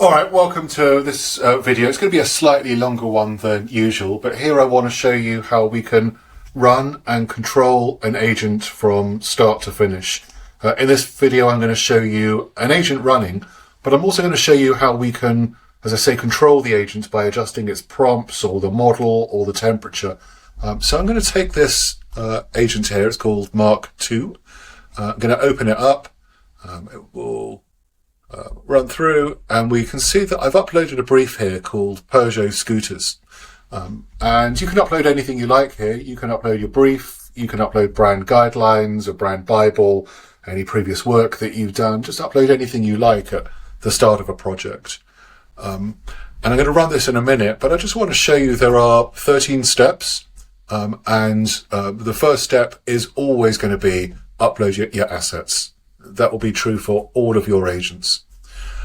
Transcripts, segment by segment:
Alright, welcome to this video. It's going to be a slightly longer one than usual, but here I want to show you how we can run and control an agent from start to finish. In this video I'm going to show you an agent running, but I'm also going to show you how we can, as I say, control the agent by adjusting its prompts or the model or the temperature. So I'm going to take this agent here, it's called Mark II. I'm going to open it up. It will run through, and we can see that I've uploaded a brief here called Peugeot scooters. And you can upload anything you like here. You can upload your brief, you can upload brand guidelines, a brand Bible, any previous work that you've done. Just upload anything you like at the start of a project. And I'm going to run this in a minute, but I just want to show you there are 13 steps. The first step is always going to be upload your assets. That will be true for all of your agents.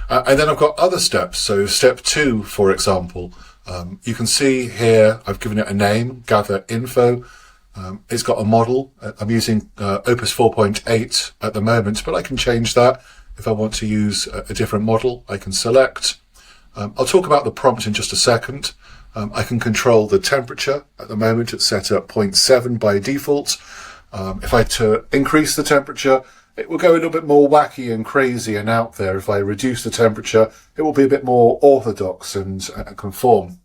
And then I've got other steps. So step 2, for example, you can see here, I've given it a name, gather info. It's got a model. I'm using Opus 4.8 at the moment, but I can change that. If I want to use a different model, I can select. I'll talk about the prompt in just a second. I can control the temperature. At the moment, it's set at 0.7 by default. If I to increase the temperature, it will go a little bit more wacky and crazy and out there. If I reduce the temperature, it will be a bit more orthodox and conform.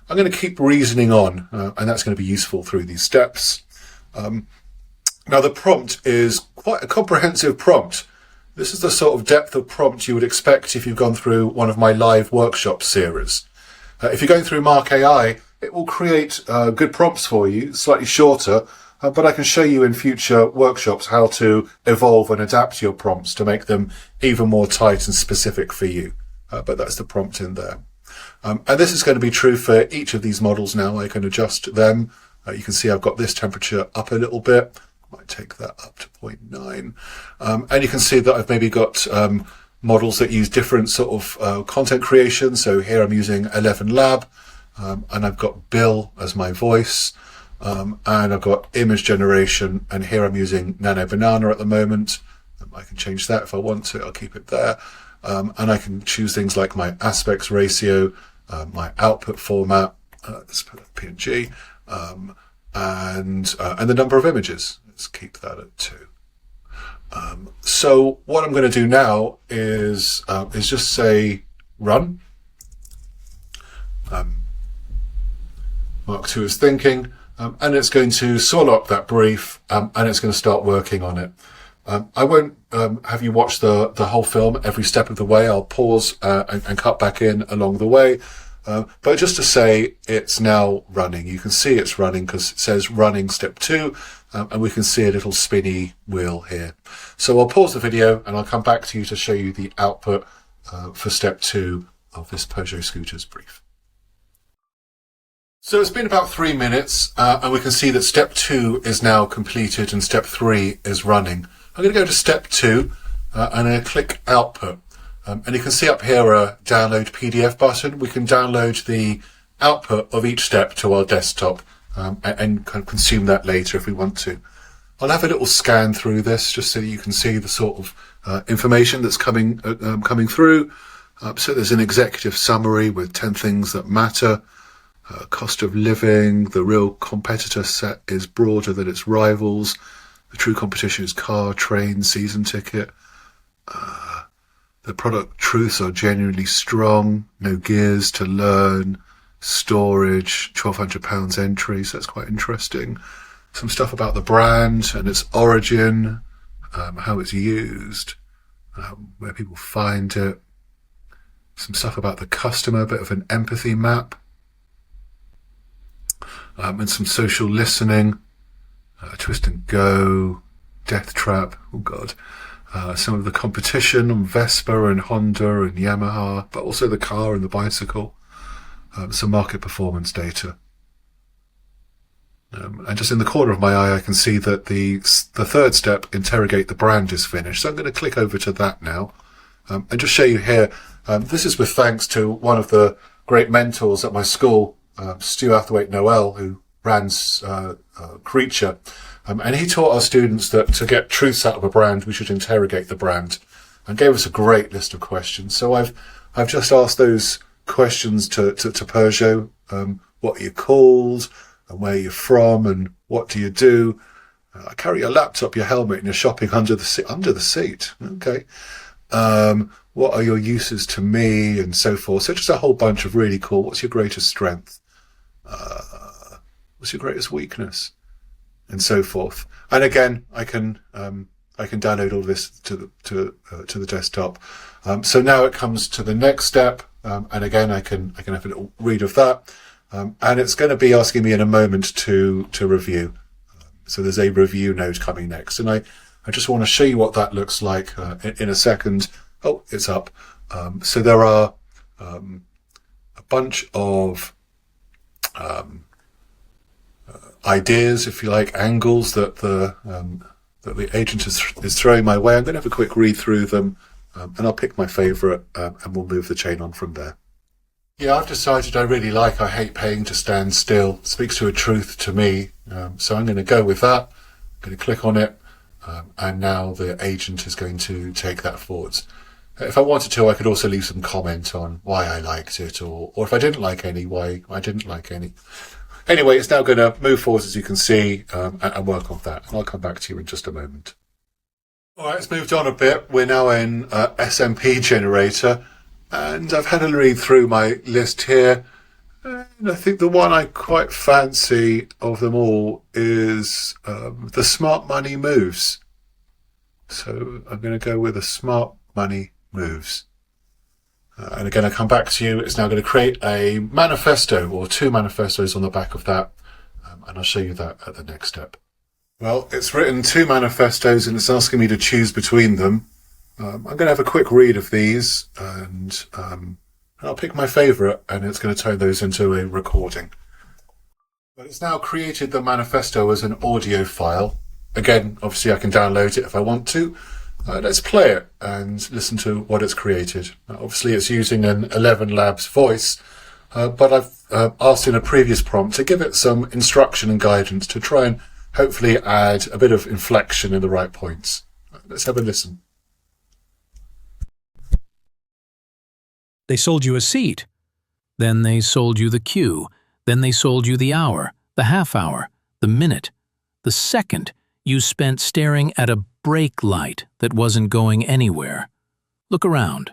I'm going to keep reasoning on, and that's going to be useful through these steps. Now, the prompt is quite a comprehensive prompt. This is the sort of depth of prompt you would expect if you've gone through one of my live workshop series. If you're going through Mark AI, it will create good prompts for you, slightly shorter, but I can show you in future workshops how to evolve and adapt your prompts to make them even more tight and specific for you. But that's the prompt in there. And this is going to be true for each of these models now. I can adjust them. You can see I've got this temperature up a little bit. I might take that up to 0.9. And you can see that I've maybe got models that use different sort of content creation. So here I'm using 11 Lab, and I've got Bill as my voice. And I've got image generation, and here I'm using Nano Banana at the moment. I can change that if I want to. I'll keep it there. And I can choose things like my aspects ratio, my output format. Let's put a PNG, and the number of images. Let's keep that at 2. So what I'm going to do now is just say run. Mark II is thinking. And it's going to swallow up that brief, and it's going to start working on it. I won't have you watch the whole film every step of the way. I'll pause and cut back in along the way. But just to say it's now running. You can see it's running because it says running step 2, and we can see a little spinny wheel here. So I'll pause the video and I'll come back to you to show you the output for step 2 of this Peugeot scooters brief. So it's been about 3 minutes, and we can see that step 2 is now completed and step 3 is running. I'm going to go to step 2, and I'm going to click output. And you can see up here a download PDF button. We can download the output of each step to our desktop and kind of consume that later if we want to. I'll have a little scan through this just so that you can see the sort of information that's coming through. So there's an executive summary with 10 things that matter. Cost of living, the real competitor set is broader than its rivals. The true competition is car, train, season ticket. The product truths are genuinely strong. No gears to learn. Storage, £1,200 entry, so that's quite interesting. Some stuff about the brand and its origin, how it's used, where people find it. Some stuff about the customer, a bit of an empathy map. And some social listening, twist and go, death trap, oh god, some of the competition on Vespa and Honda and Yamaha, but also the car and the bicycle, some market performance data. And just in the corner of my eye I can see that the third step, interrogate the brand, is finished. So I'm going to click over to that now and just show you here. This is with thanks to one of the great mentors at my school, Stu Athwaite Noel, who ran Creature, and he taught our students that to get truths out of a brand we should interrogate the brand, and gave us a great list of questions. So I've I've just asked those questions to Peugeot. What are you called, and where you're from, and what do you do? I carry your laptop, your helmet, and you're shopping under the seat. Okay. What are your uses to me, and so forth. So just a whole bunch of really cool. What's your greatest strength? What's your greatest weakness? And so forth. And again, I can download all this to the desktop. So now it comes to the next step, and again, I can have a little read of that, and it's going to be asking me in a moment to review. So there's a review node coming next, and I just want to show you what that looks like in a second. Oh, it's up. So there are a bunch of ideas, if you like, angles that the agent is throwing my way. I'm going to have a quick read through them, and I'll pick my favourite, and we'll move the chain on from there. Yeah, I've decided I hate paying to stand still. It speaks to a truth to me. So I'm going to go with that. I'm going to click on it, and now the agent is going to take that forwards. If I wanted to, I could also leave some comment on why I liked it, or if I didn't like any, why I didn't like any. Anyway, it's now going to move forwards, as you can see, and work on that. And I'll come back to you in just a moment. All right, it's moved on a bit. We're now in SMP generator, and I've had a read through my list here. And I think the one I quite fancy of them all is the smart money moves. So I'm going to go with the smart money moves. And again, I come back to you. It's now going to create a manifesto, or two manifestos on the back of that. And I'll show you that at the next step. Well, it's written two manifestos, and it's asking me to choose between them. I'm going to have a quick read of these, and I'll pick my favourite, and it's going to turn those into a recording. But it's now created the manifesto as an audio file. Again, obviously I can download it if I want to. Let's play it and listen to what it's created. Obviously it's using an 11 Labs voice, but I've asked in a previous prompt to give it some instruction and guidance to try and hopefully add a bit of inflection in the right points. Let's have a listen. They sold you a seat. Then they sold you the queue. Then they sold you the hour, the half hour, the minute, the second you spent staring at a brake light that wasn't going anywhere. Look around.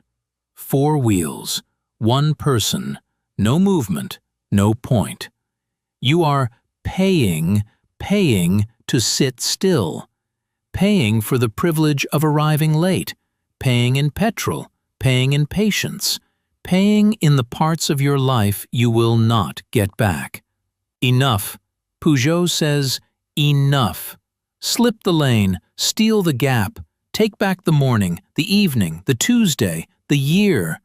4 wheels, 1 person, no movement, no point. You are paying to sit still, paying for the privilege of arriving late, paying in petrol, paying in patience, paying in the parts of your life you will not get back. Enough. Peugeot says, enough. Slip the lane, steal the gap, take back the morning, the evening, the Tuesday, the year.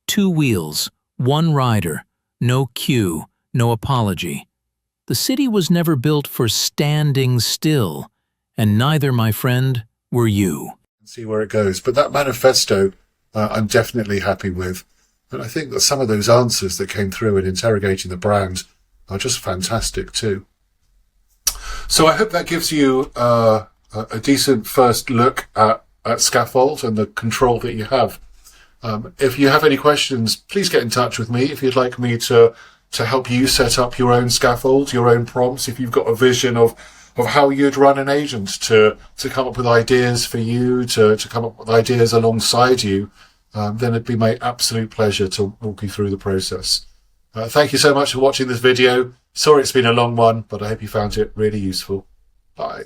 2 wheels, 1 rider, no queue, no apology. The city was never built for standing still, and neither, my friend, were you. See where it goes. But that manifesto, I'm definitely happy with. And I think that some of those answers that came through in interrogating the brand are just fantastic too. So I hope that gives you a decent first look at Scaffold and the control that you have. If you have any questions, please get in touch with me. If you'd like me to help you set up your own scaffold, your own prompts, if you've got a vision of how you'd run an agent to come up with ideas for you, to come up with ideas alongside you, then it'd be my absolute pleasure to walk you through the process. Thank you so much for watching this video. Sorry it's been a long one, but I hope you found it really useful. Bye.